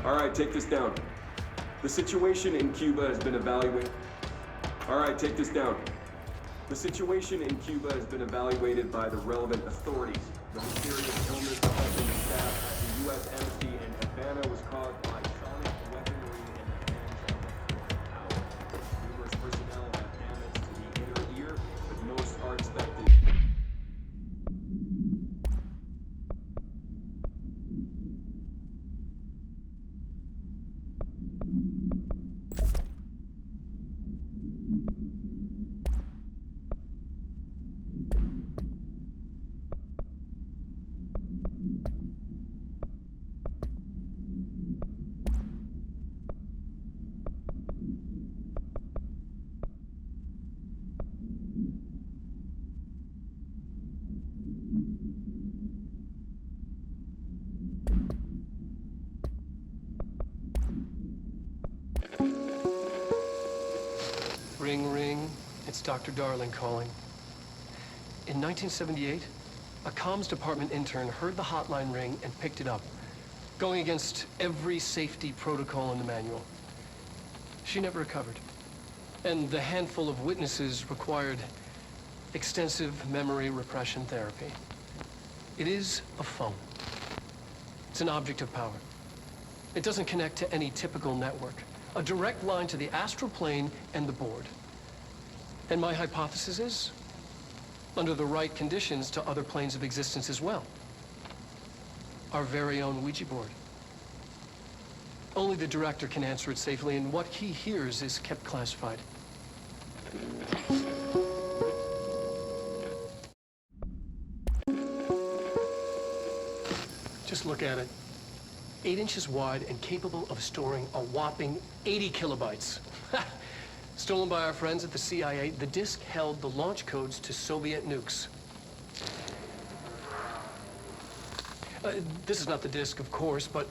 All right, take this down. The situation in Cuba has been evaluated. All right, take this down. The situation in Cuba has been evaluated by the relevant authorities. The mysterious illness affecting the staff at the U.S. Embassy in Havana was caused by sonic weaponry in the hands of a foreign power. Numerous personnel have damage to the inner ear, but most are expected. Ring, ring. It's Dr. Darling calling. In 1978, a comms department intern heard the hotline ring and picked it up, going against every safety protocol in the manual. She never recovered. And the handful of witnesses required extensive memory repression therapy. It is a phone. It's an object of power. It doesn't connect to any typical network. A direct line to the astral plane and the board. And my hypothesis is, under the right conditions, to other planes of existence as well. Our very own Ouija board. Only the director can answer it safely, and what he hears is kept classified. Just look at it. 8 inches wide and capable of storing a whopping 80 kilobytes. Stolen by our friends at the CIA, the disk held the launch codes to Soviet nukes. This is not the disk, of course, but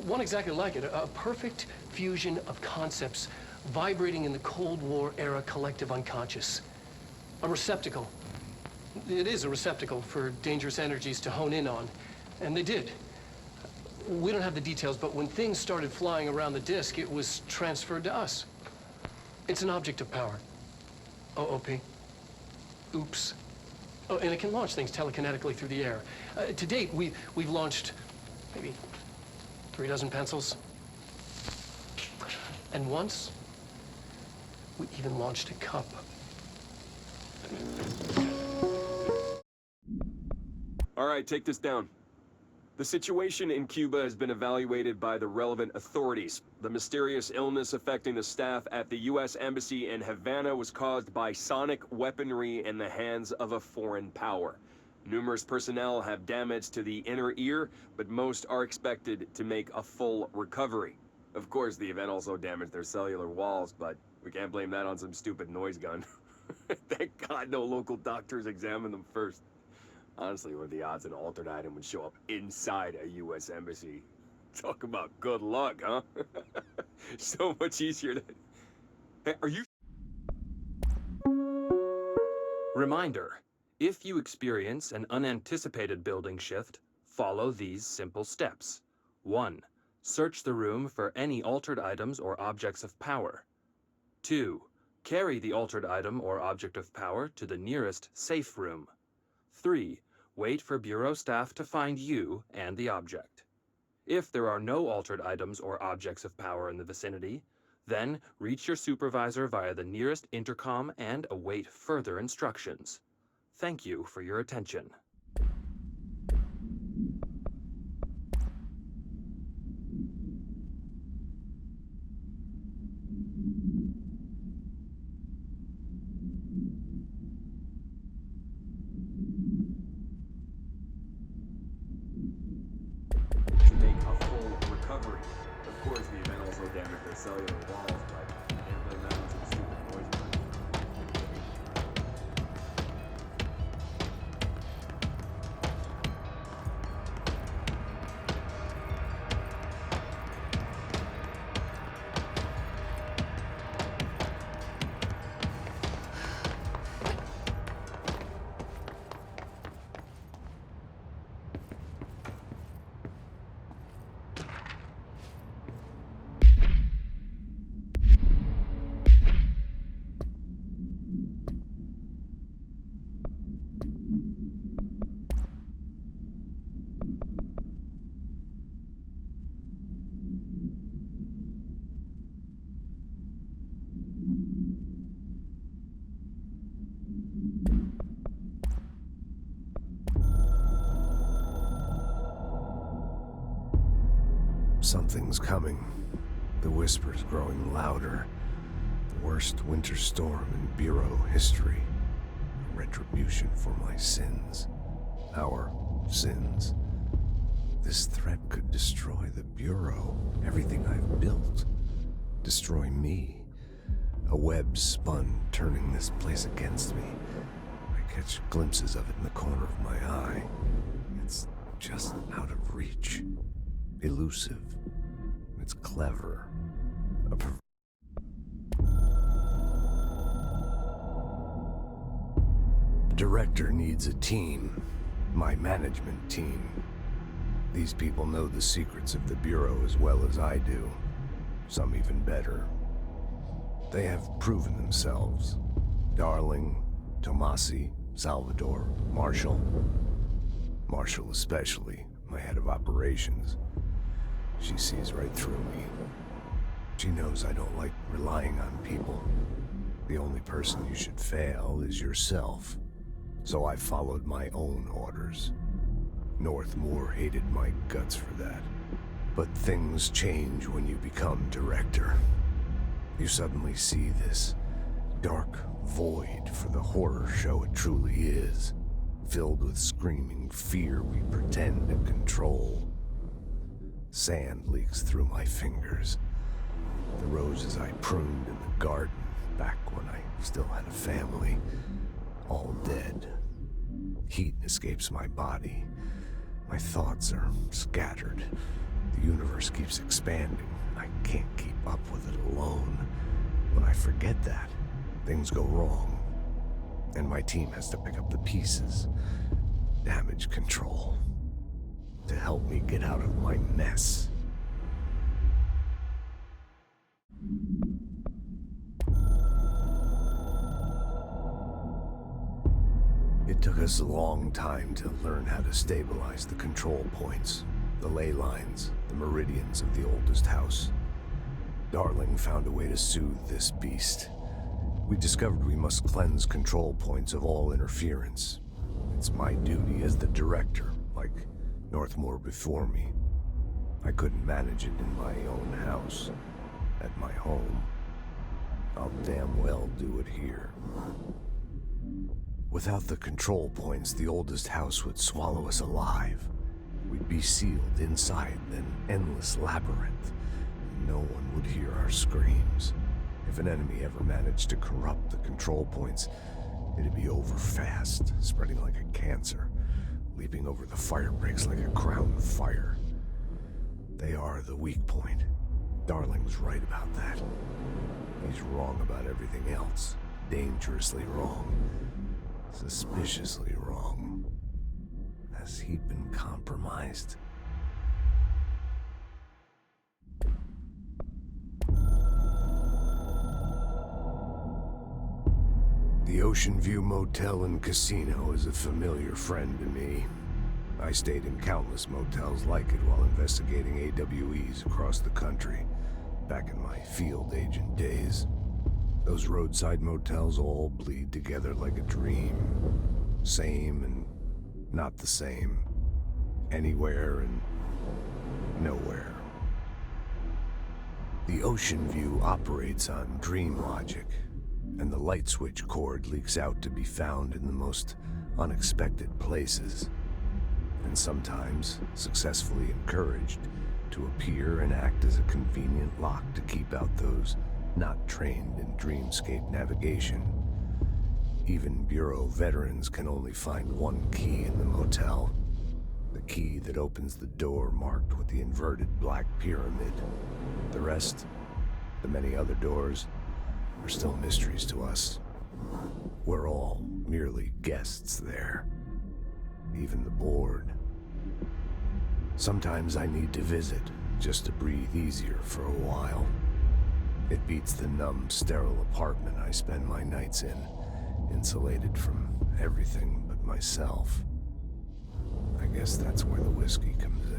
one exactly like it. A perfect fusion of concepts vibrating in the Cold War era collective unconscious. A receptacle. It is a receptacle for dangerous energies to hone in on. And they did. We don't have the details, but when things started flying around the disk, it was transferred to us. It's an object of power. OOP. Oops. Oh, and it can launch things telekinetically through the air. To date, we've launched maybe 3 dozen pencils. And once, We even launched a cup. All right, take this down. The situation in Cuba has been evaluated by the relevant authorities. The mysterious illness affecting the staff at the U.S. Embassy in Havana was caused by sonic weaponry in the hands of a foreign power. Numerous personnel have damage to the inner ear, but most are expected to make a full recovery. Of course, the event also damaged their cellular walls, but we can't blame that on some stupid noise gun. Thank God no local doctors examined them first. Honestly, what are the odds an altered item would show up inside a U.S. embassy? Talk about good luck, huh? So much easier to... Hey, are you... Reminder, if you experience an unanticipated building shift, follow these simple steps. 1. Search the room for any altered items or objects of power. 2. Carry the altered item or object of power to the nearest safe room. 3. Wait for Bureau staff to find you and the object. If there are no altered items or objects of power in the vicinity, then reach your supervisor via the nearest intercom and await further instructions. Thank you for your attention. to make a full recovery. Of course, the event also damaged their cellular walls, but can't blame that on some stupid noise gun. Something's coming. The whispers growing louder. The worst winter storm in Bureau history. A retribution for my sins. Our sins. This threat could destroy the Bureau, everything I've built. Destroy me. A web spun, turning this place against me. I catch glimpses of it in the corner of my eye. It's just out of reach. Elusive. It's clever. The director needs a team. My management team. These people know the secrets of the Bureau as well as I do. Some even better. They have proven themselves. Darling, Tomasi, Salvador, Marshall. Marshall especially, my head of operations. She sees right through me. She knows I don't like relying on people. The only person you should fail is yourself. So I followed my own orders. Northmoor hated my guts for that. But things change when you become director. You suddenly see this dark void for the horror show it truly is, filled with screaming fear we pretend to control. Sand leaks through my fingers. The roses I pruned in the garden back when I still had a family, all dead. Heat escapes my body. My thoughts are scattered. The universe keeps expanding. I can't keep up with it alone. When I forget that, things go wrong. And my team has to pick up the pieces. Damage control. To help me get out of my mess. It took us a long time to learn how to stabilize the control points, the ley lines, the meridians of the oldest house. Darling found a way to soothe this beast, We discovered we must cleanse control points of all interference. It's my duty as the director, like Northmore before me. I couldn't manage it in my own house, at my home. I'll damn well do it here. Without the control points, the oldest house would swallow us alive. We'd be sealed inside an endless labyrinth. No one would hear our screams. If an enemy ever managed to corrupt the control points, it'd be over fast, spreading like a cancer, leaping over the fire breaks like a crown of fire. They are the weak point. Darling's right about that. He's wrong about everything else. Dangerously wrong. Suspiciously wrong. Has he been compromised? The Ocean View Motel and Casino is a familiar friend to me. I stayed in countless motels like it while investigating AWEs across the country, back in my field agent days. Those roadside motels all bleed together like a dream. Same and not the same. Anywhere and nowhere. The Ocean View operates on dream logic, and the light switch cord leaks out to be found in the most unexpected places, and sometimes successfully encouraged to appear and act as a convenient lock to keep out those not trained in dreamscape navigation. Even Bureau veterans can only find one key in the motel. The key that opens the door marked with the inverted black pyramid. The rest, the many other doors, are still mysteries to us. We're all merely guests there. Even the board. Sometimes I need to visit, just to breathe easier for a while. It beats the numb, sterile apartment I spend my nights in, insulated from everything but myself. I guess that's where the whiskey comes in.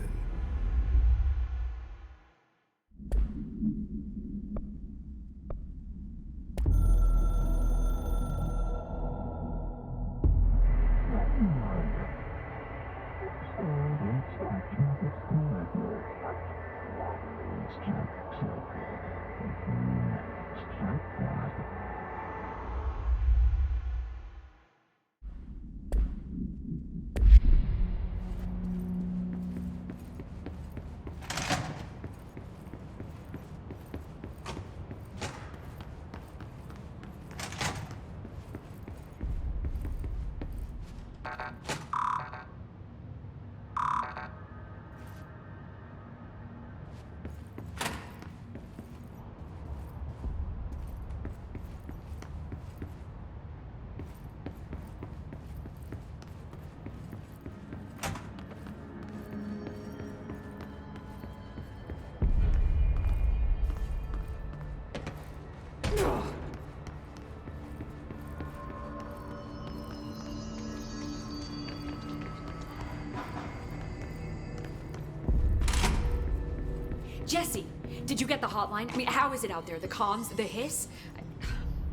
Jesse, did you get the hotline? I mean, how is it out there? The comms? The hiss?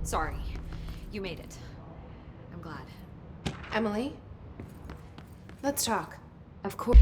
Sorry. You made it. I'm glad. Emily? Let's talk. Of course.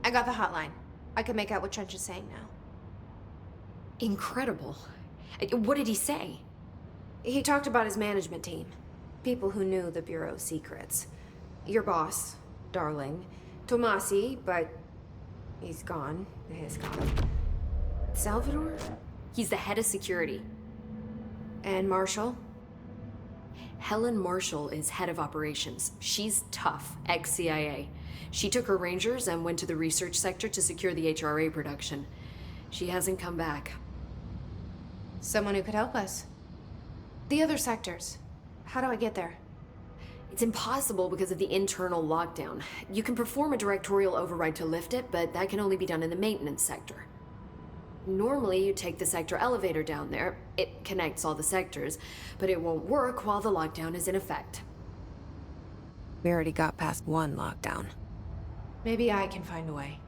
I got the hotline. I can make out what Trench is saying now. Incredible. What did he say? He talked about his management team. People who knew the Bureau's secrets. Your boss, Darling. Tomasi, but He's gone. The Hiss gone. Salvador? He's the head of security. And Marshall? Helen Marshall is head of operations. She's tough, ex-CIA. She took her Rangers and went to the research sector to secure the HRA production. She hasn't come back. Someone who could help us. The other sectors. How do I get there? It's impossible because of the internal lockdown. You can perform a directorial override to lift it, but that can only be done in the maintenance sector. Normally, you take the sector elevator down there. It connects all the sectors, but it won't work while the lockdown is in effect. We already got past one lockdown. Maybe I can find a way.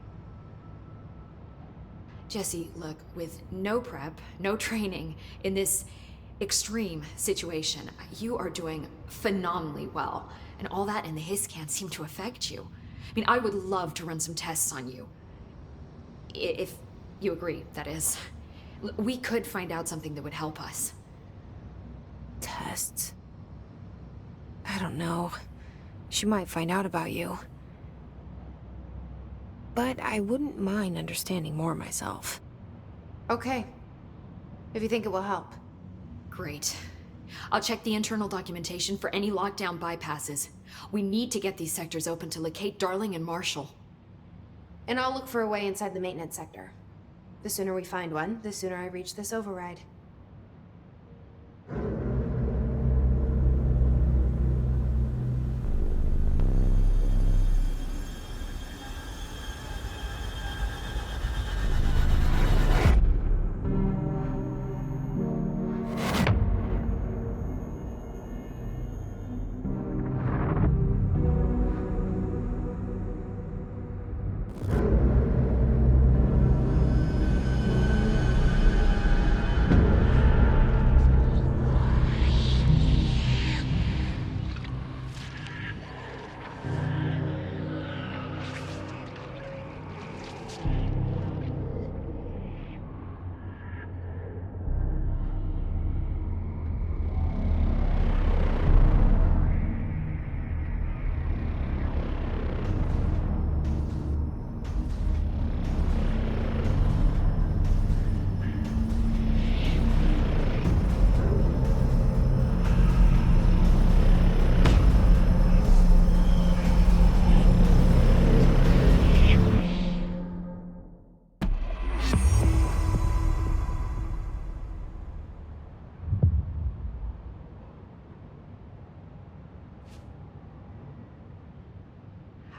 Jesse, look, with no prep, no training, in this extreme situation, you are doing phenomenally well. And all that in the Hiss can't seem to affect you. I mean, I would love to run some tests on you. If you agree, that is. We could find out something that would help us. Tests? I don't know. She might find out about you. But I wouldn't mind understanding more myself. Okay. If you think it will help. Great. I'll check the internal documentation for any lockdown bypasses. We need to get these sectors open to locate Darling and Marshall. And I'll look for a way inside the maintenance sector. The sooner we find one, the sooner I reach this override.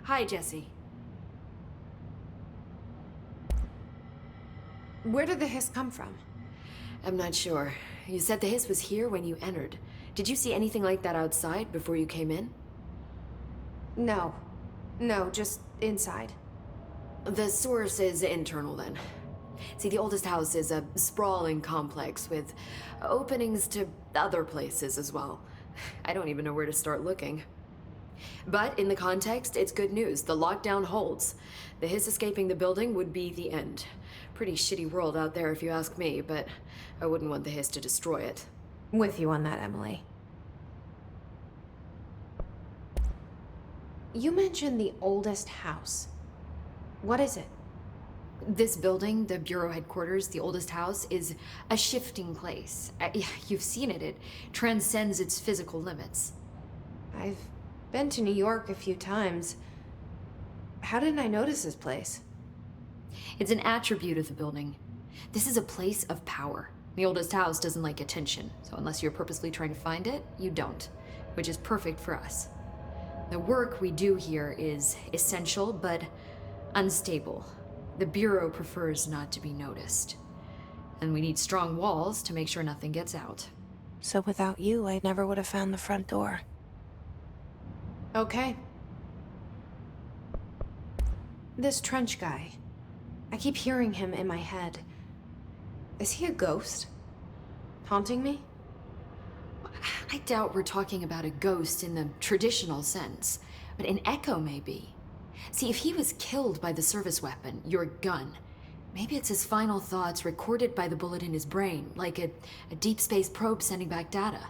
Hi, Jesse. Where did the Hiss come from? I'm not sure. You said the Hiss was here when you entered. Did you see anything like that outside before you came in? No. No, just inside. The source is internal, then. See, the oldest house is a sprawling complex with openings to other places as well. I don't even know where to start looking. But in the context, it's good news. The lockdown holds. The Hiss escaping the building would be the end. Pretty shitty world out there if you ask me, but I wouldn't want the Hiss to destroy it. With you on that, Emily. You mentioned the oldest house. What is it? This building, the Bureau headquarters, the oldest house, is a shifting place. You've seen it. It transcends its physical limits. I've been to New York a few times. How didn't I notice this place? It's an attribute of the building. This is a place of power. The oldest house doesn't like attention, so unless you're purposely trying to find it, you don't, which is perfect for us. The work we do here is essential, but unstable. The Bureau prefers not to be noticed. And we need strong walls to make sure nothing gets out. So without you, I never would have found the front door. Okay. This Trench guy. I keep hearing him in my head. Is he a ghost? Haunting me? I doubt we're talking about a ghost in the traditional sense, but an echo maybe. See, if he was killed by the service weapon, your gun, maybe it's his final thoughts recorded by the bullet in his brain, like a deep space probe sending back data.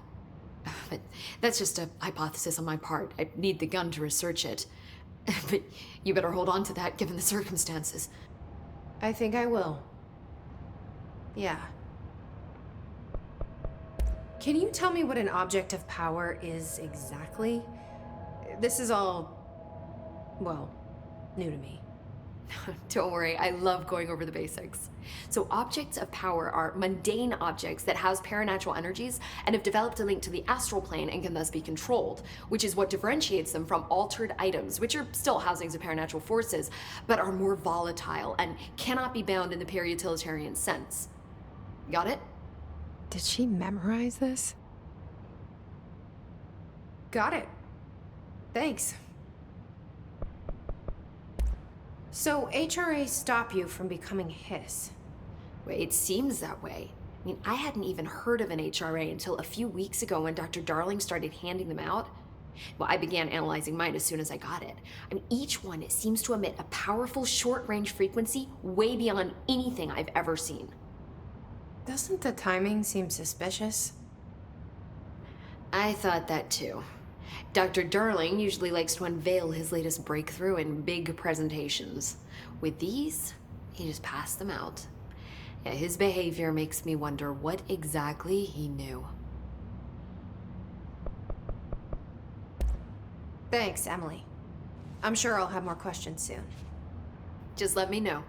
But that's just a hypothesis on my part. I'd need the gun to research it. But you better hold on to that given the circumstances. I think I will. Yeah. Can you tell me what an object of power is exactly? This is all, well, new to me. Don't worry, I love going over the basics. So objects of power are mundane objects that house paranatural energies and have developed a link to the astral plane and can thus be controlled, which is what differentiates them from altered items, which are still housings of paranatural forces, but are more volatile and cannot be bound in the pure utilitarian sense. Got it? Did she memorize this? Got it. Thanks. So HRA stop you from becoming Hiss? Well, it seems that way. I mean, I hadn't even heard of an HRA until a few weeks ago when Dr. Darling started handing them out. Well, I began analyzing mine as soon as I got it. I mean, each one seems to emit a powerful short-range frequency way beyond anything I've ever seen. Doesn't the timing seem suspicious? I thought that too. Dr. Darling usually likes to unveil his latest breakthrough in big presentations. With these, he just passed them out. Yeah, his behavior makes me wonder what exactly he knew. Thanks, Emily. I'm sure I'll have more questions soon. Just let me know.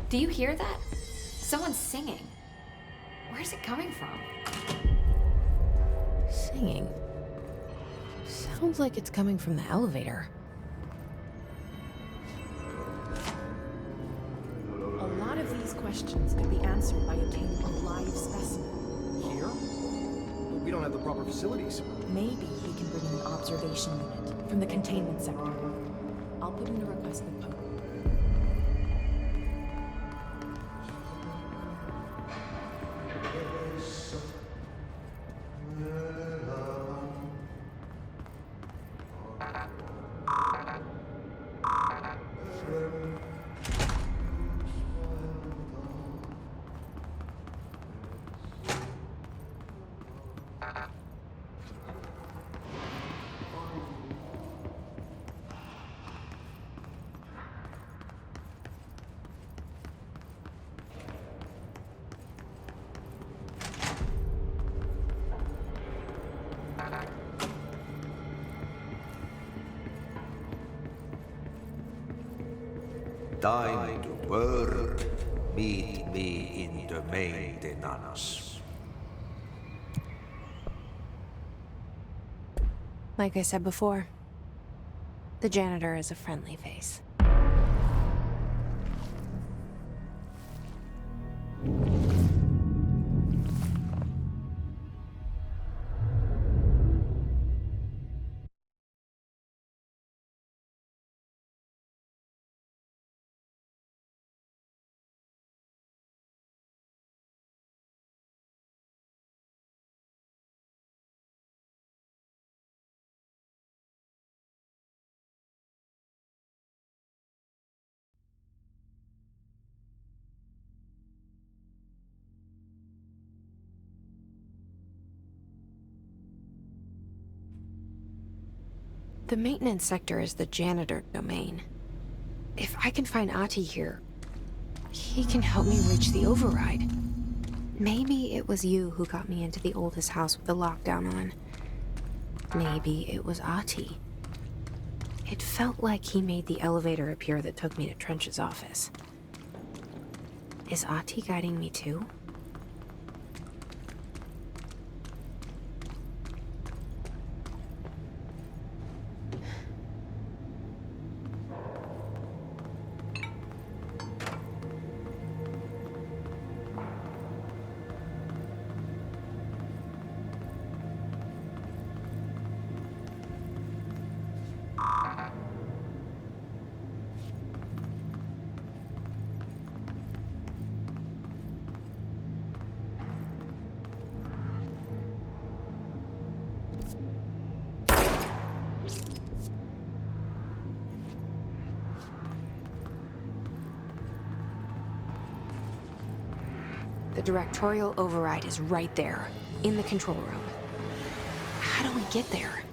Do you hear that? Someone's singing. Where's it coming from? Singing. Sounds like it's coming from the elevator. A lot of these questions could be answered by obtaining a live specimen. Here? But we don't have the proper facilities. Maybe he can bring in an observation unit from the containment sector. I'll put in a request with Poe. Time to work. Meet me in the maintenance. Like I said before, the janitor is a friendly face. The maintenance sector is the janitor domain. If I can find Ahti here, he can help me reach the override. Maybe it was you who got me into the oldest house with the lockdown on. Maybe it was Ahti. It felt like he made the elevator appear that took me to Trench's office. Is Ahti guiding me too? The directorial override is right there, in the control room. How do we get there?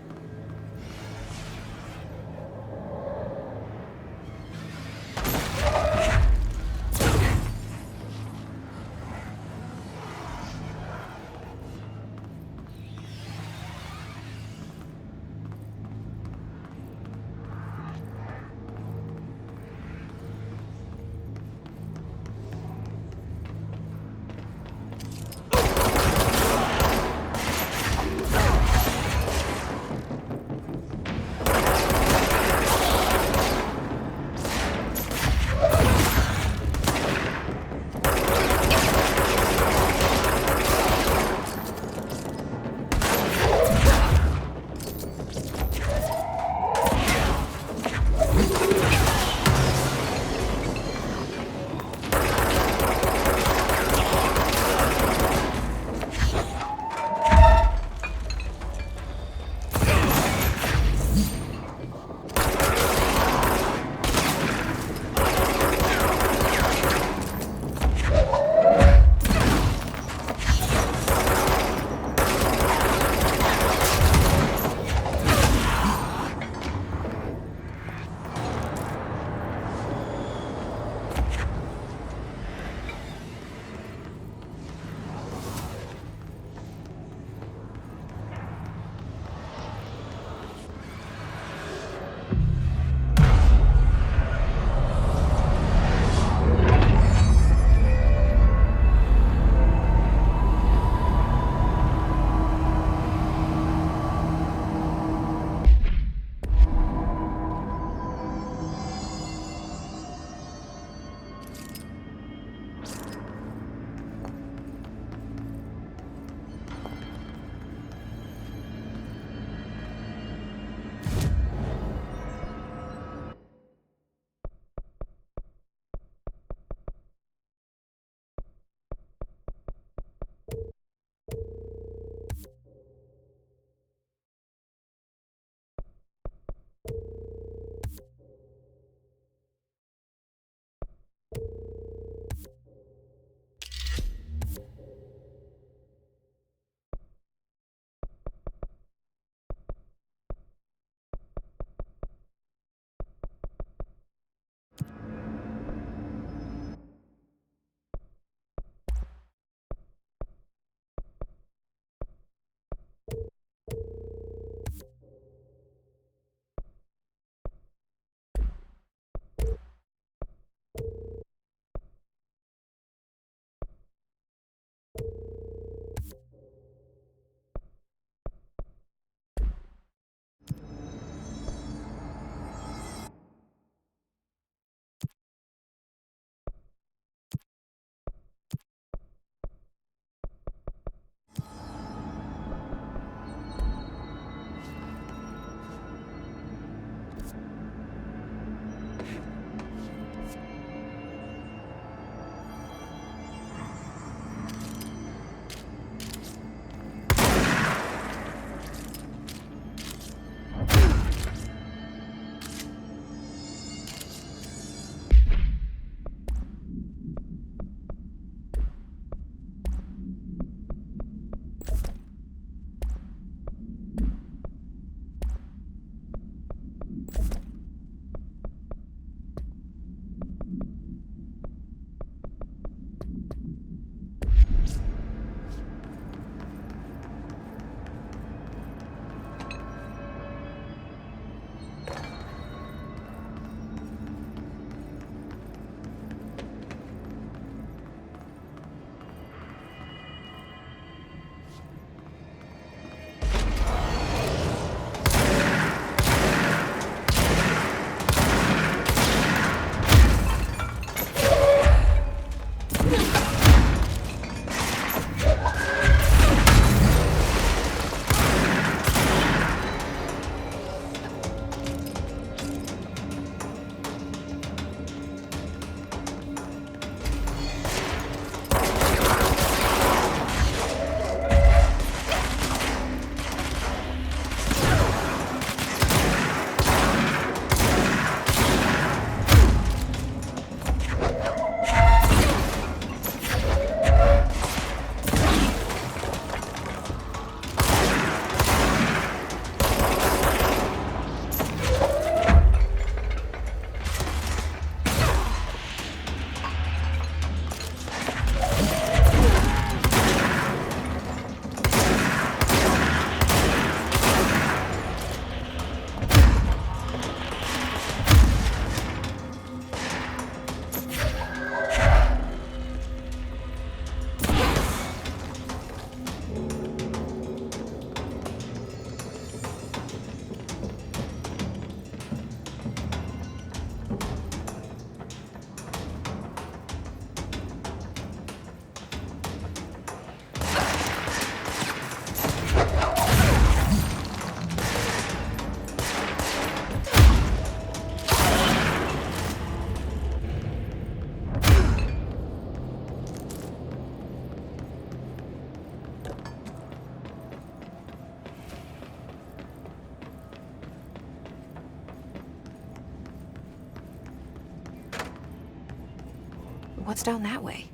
What's down that way?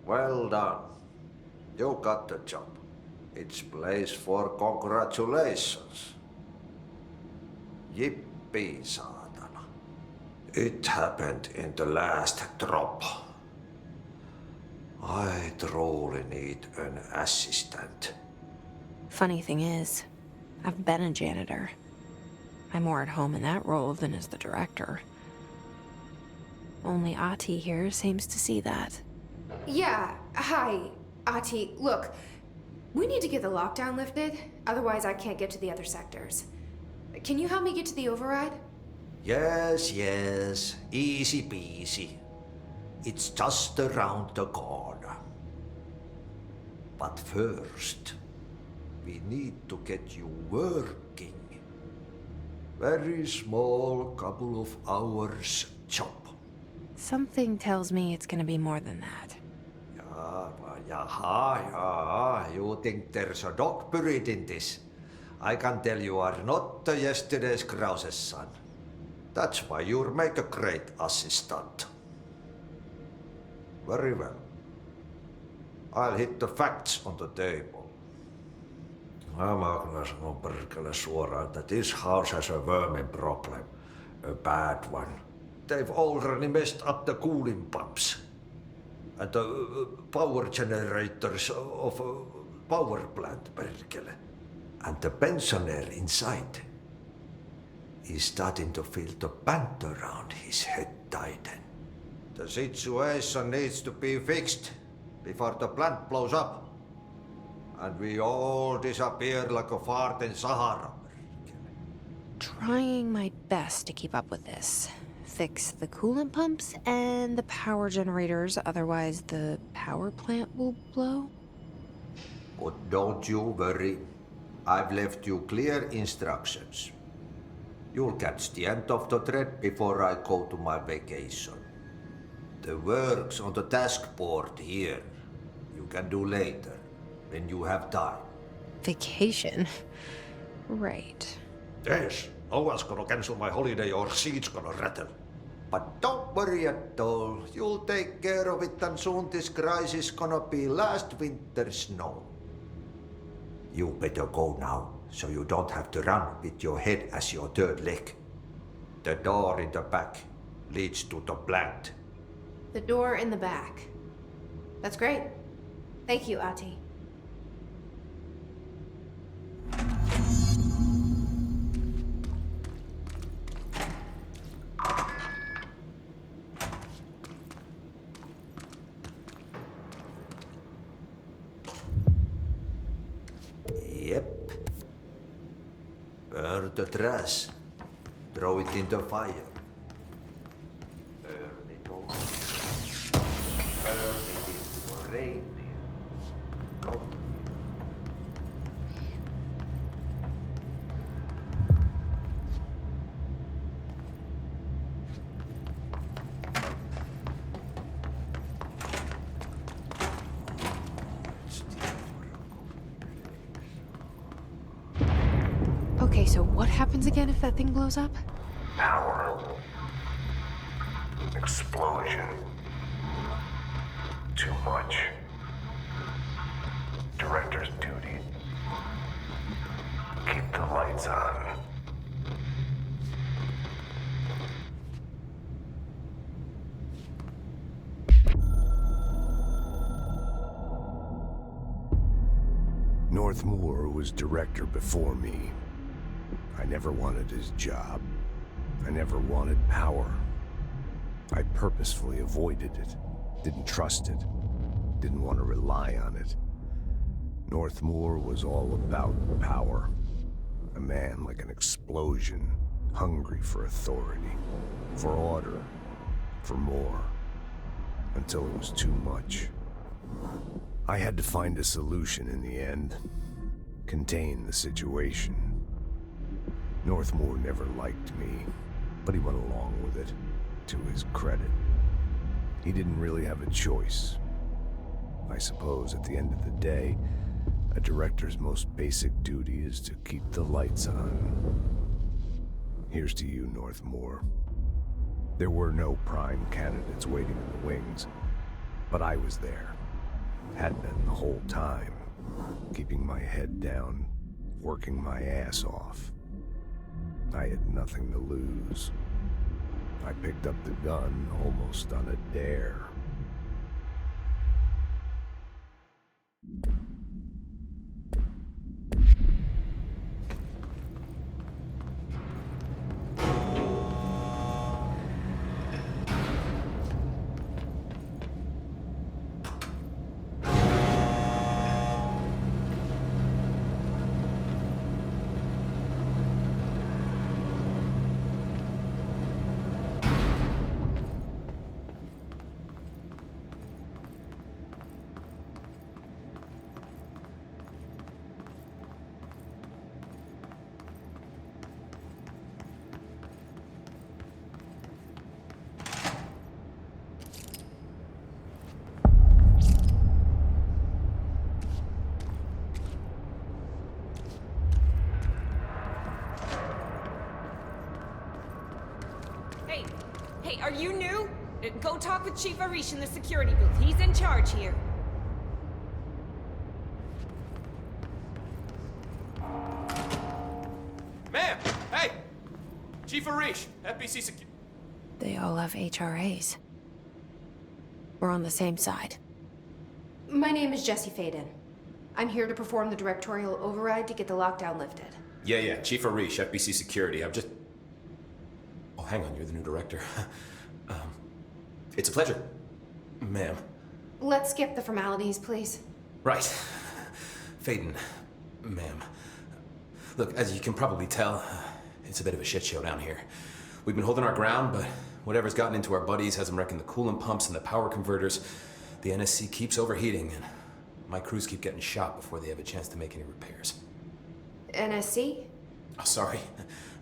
Well done. You got the job. It's place for congratulations. Yippee, saatana. It happened in the last drop. I truly need an assistant. Funny thing is, I've been a janitor. I'm more at home in that role than as the director. Only Ahti here seems to see that. Yeah, hi, Ahti. Look, we need to get the lockdown lifted, otherwise I can't get to the other sectors. Can you help me get to the override? Yes, yes. Easy peasy. It's just around the corner. But first, we need to get you working. Very small, couple of hours job. Something tells me it's gonna be more than that. Yeah. You think there's a dog buried in this? I can tell you are not yesterday's Krause's son. That's why you'll make a great assistant. Very well. I'll hit the facts on the table. Mä kyllä sanon perkele suoraan, that this house has a vermin problem. A bad one. They've already messed up the cooling pumps. And the power generators of a power plant, perkele. And the pensioner inside is starting to feel the band around his head tighten. The situation needs to be fixed before the plant blows up. And we all disappear like a fart in Sahara. Trying my best to keep up with this. Fix the coolant pumps and the power generators, otherwise the power plant will blow. But don't you worry. I've left you clear instructions. You'll catch the end of the thread before I go to my vacation. The work's on the task board here. You can do later, when you have time. Vacation? Right. Yes, no one's gonna cancel my holiday or seat's gonna rattle. But don't worry at all. You'll take care of it and soon this crisis gonna be last winter's snow. You better go now, so you don't have to run with your head as your third leg. The door in the back leads to the plant. The door in the back. That's great. Thank you, Ahti. Yep. Burn the trash. Throw it in the fire. Burn it all. Burn it into a reindeer. Go. Okay, so what happens again if that thing blows up? Power. Explosion. Too much. Director's duty. Keep the lights on. Northmoor was director before me. I never wanted his job. I never wanted power. I purposefully avoided it. Didn't trust it. Didn't want to rely on it. Northmoor was all about power. A man like an explosion, hungry for authority, for order, for more, until it was too much. I had to find a solution in the end. Contain the situation. Northmoor never liked me, but he went along with it, to his credit. He didn't really have a choice. I suppose at the end of the day, a director's most basic duty is to keep the lights on. Here's to you, Northmore. There were no prime candidates waiting in the wings, but I was there. Had been the whole time, keeping my head down, working my ass off. I had nothing to lose. I picked up the gun almost on a dare. Hey, are you new? Go talk with Chief Arish in the security booth. He's in charge here. Ma'am! Hey! Chief Arish, FBC Security. They all have HRAs. We're on the same side. My name is Jesse Faden. I'm here to perform the directorial override to get the lockdown lifted. Yeah, Chief Arish, FBC Security. I've just... Oh, hang on, you're the new director. It's a pleasure, ma'am. Let's skip the formalities, please. Right. Faden, ma'am. Look, as you can probably tell, it's a bit of a shit show down here. We've been holding our ground, but whatever's gotten into our buddies has them wrecking the coolant pumps and the power converters. The NSC keeps overheating, and my crews keep getting shot before they have a chance to make any repairs. NSC? Oh, sorry.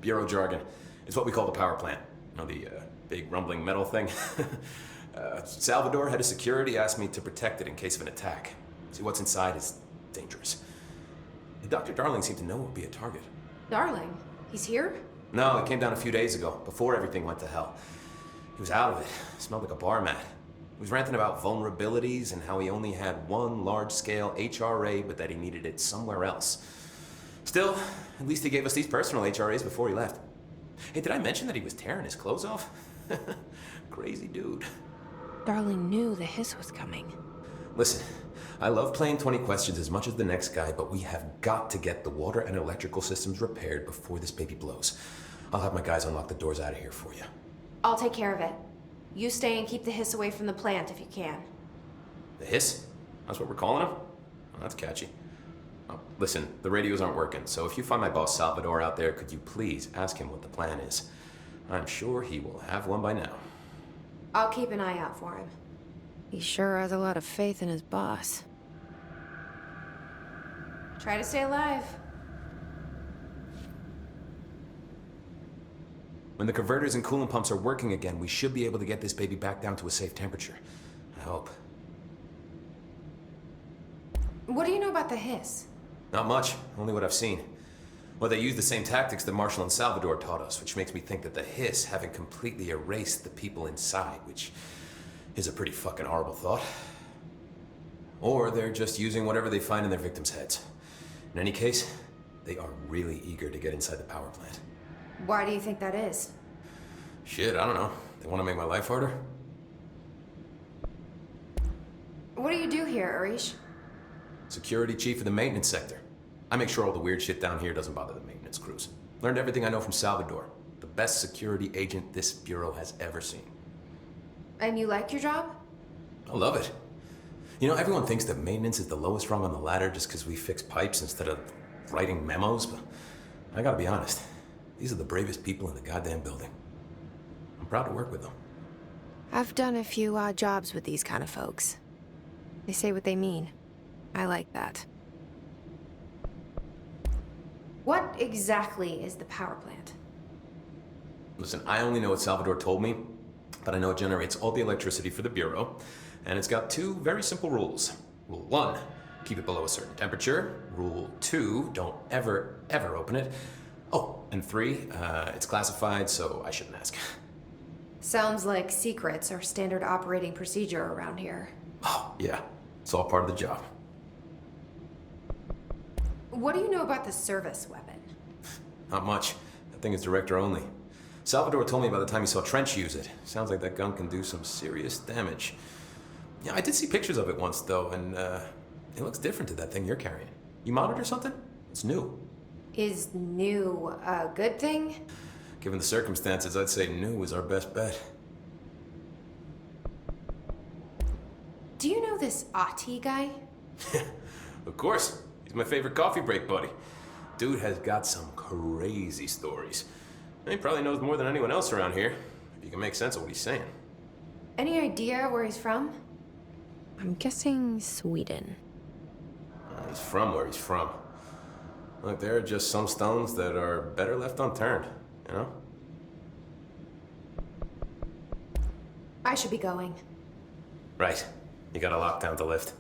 Bureau jargon. It's what we call the power plant. You know, the big rumbling metal thing? Salvador, head of security, asked me to protect it in case of an attack. See, what's inside is dangerous. Dr. Darling seemed to know it would be a target. Darling? He's here? No, he came down a few days ago, before everything went to hell. He was out of it. Smelled like a bar mat. He was ranting about vulnerabilities and how he only had one large-scale HRA, but that he needed it somewhere else. Still, at least he gave us these personal HRAs before he left. Hey, did I mention that he was tearing his clothes off? Crazy dude. Darling knew the hiss was coming. Listen, I love playing 20 questions as much as the next guy, but we have got to get the water and electrical systems repaired before this baby blows. I'll have my guys unlock the doors out of here for you. I'll take care of it. You stay and keep the hiss away from the plant if you can. The hiss? That's what we're calling him? Oh, that's catchy. Oh, listen, the radios aren't working, so if you find my boss Salvador out there, could you please ask him what the plan is? I'm sure he will have one by now. I'll keep an eye out for him. He sure has a lot of faith in his boss. Try to stay alive. When the converters and coolant pumps are working again, we should be able to get this baby back down to a safe temperature. I hope. What do you know about the hiss? Not much, only what I've seen. Well, they use the same tactics that Marshall and Salvador taught us, which makes me think that the hiss haven't completely erased the people inside, which is a pretty fucking horrible thought. Or they're just using whatever they find in their victims' heads. In any case, they are really eager to get inside the power plant. Why do you think that is? Shit, I don't know. They want to make my life harder? What do you do here, Arish? Security chief of the maintenance sector. I make sure all the weird shit down here doesn't bother the maintenance crews. Learned everything I know from Salvador. The best security agent this bureau has ever seen. And you like your job? I love it. You know, everyone thinks that maintenance is the lowest rung on the ladder just because we fix pipes instead of writing memos, but I gotta be honest. These are the bravest people in the goddamn building. I'm proud to work with them. I've done a few odd jobs with these kind of folks. They say what they mean. I like that. What exactly is the power plant? Listen, I only know what Salvador told me, but I know it generates all the electricity for the Bureau, and it's got 2 very simple rules. Rule 1, keep it below a certain temperature. Rule 2, don't ever, ever open it. Oh, and 3, it's classified, so I shouldn't ask. Sounds like secrets are standard operating procedure around here. Oh, yeah. It's all part of the job. What do you know about the service weapon? Not much. That thing is director only. Salvador told me by the time he saw Trench use it. Sounds like that gun can do some serious damage. Yeah, I did see pictures of it once, though, and it looks different to that thing you're carrying. You monitor something? It's new. Is new a good thing? Given the circumstances, I'd say new is our best bet. Do you know this Ati guy? Of course. He's my favorite coffee break buddy. Dude has got some crazy stories. And he probably knows more than anyone else around here, if you can make sense of what he's saying. Any idea where he's from? I'm guessing Sweden. He's from where he's from. Look, there are just some stones that are better left unturned, you know? I should be going. Right. You got a lockdown to lift.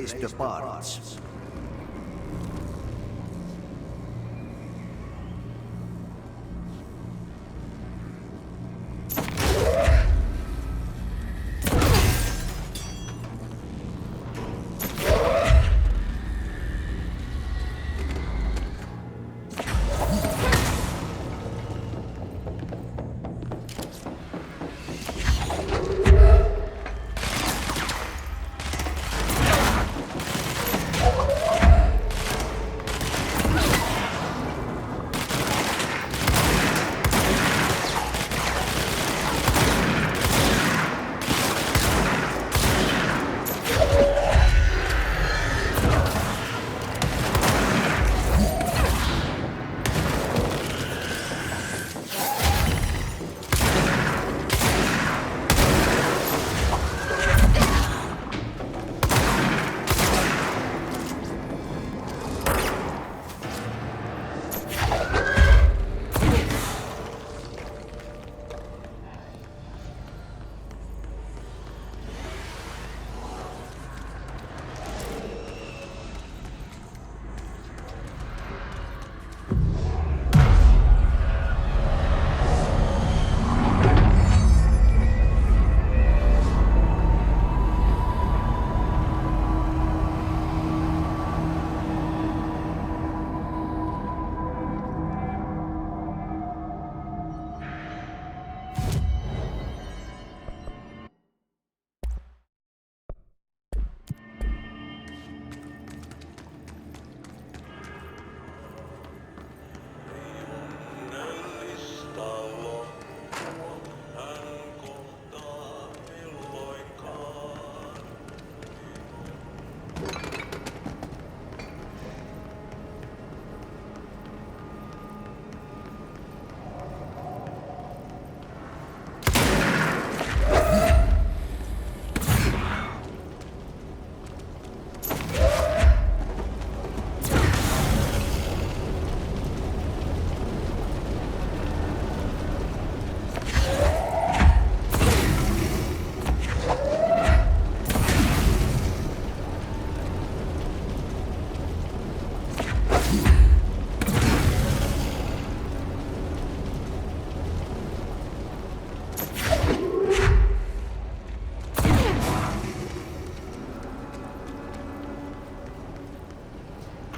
replace the parts.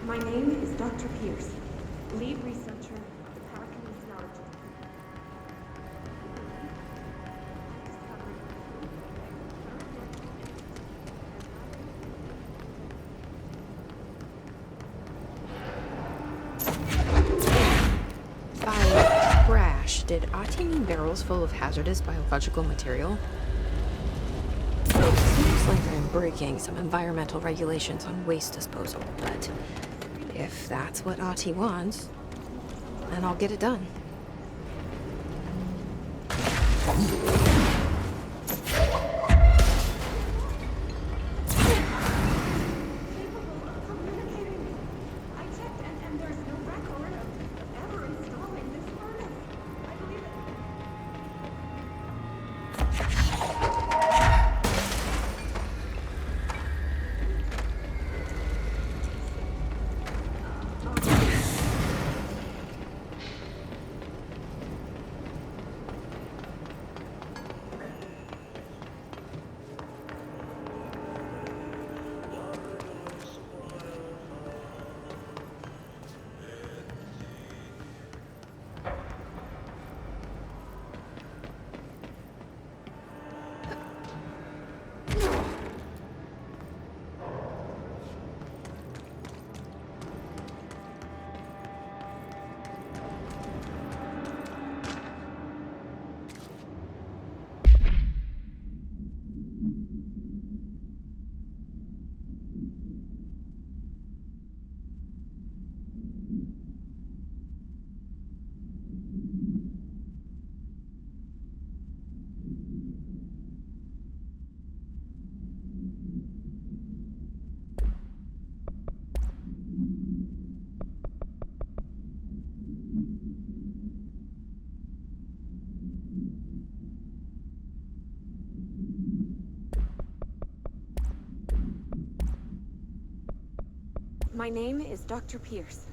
My name is Dr. Pierce, lead researcher of the parakinesiology. By crash, did Ati mean barrels full of hazardous biological material? Seems like I'm breaking some environmental regulations on waste disposal, but if that's what Ati wants, then I'll get it done. My name is Dr. Pierce.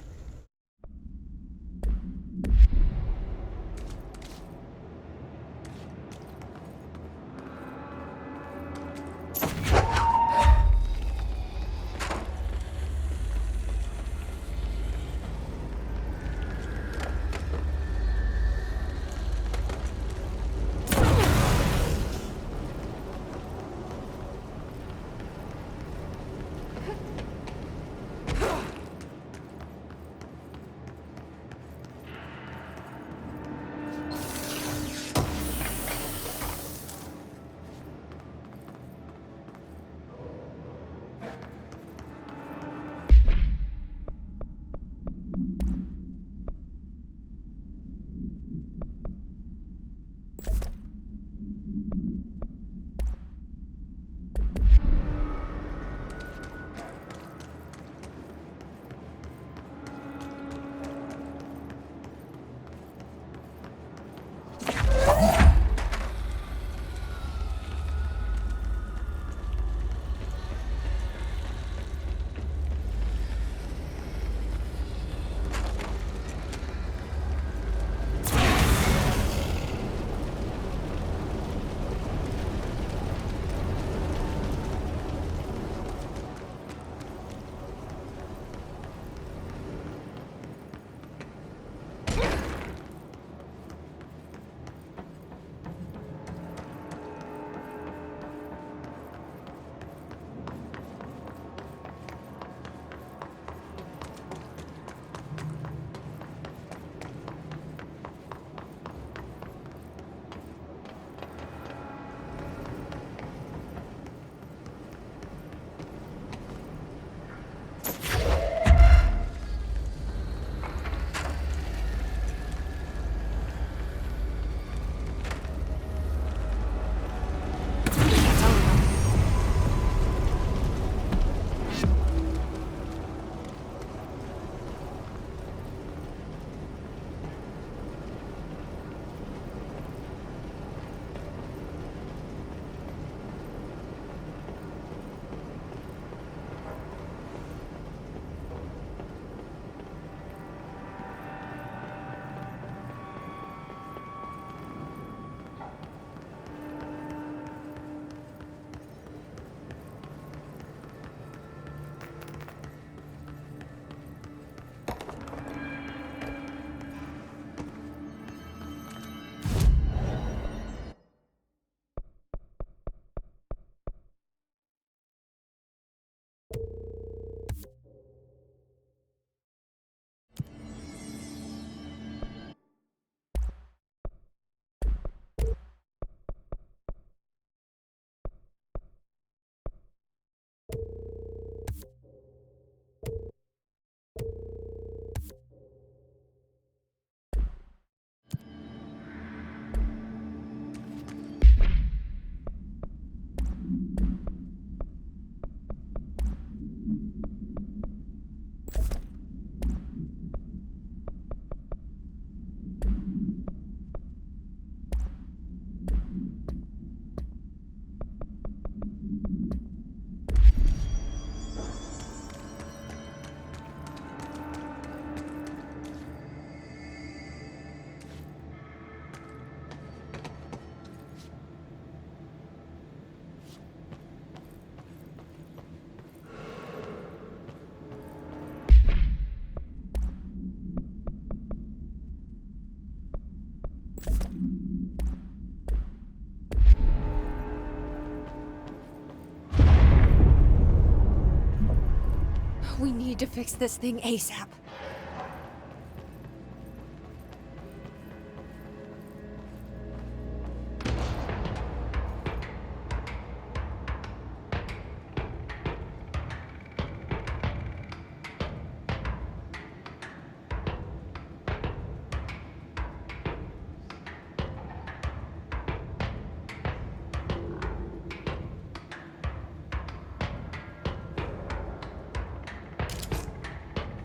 We need to fix this thing ASAP.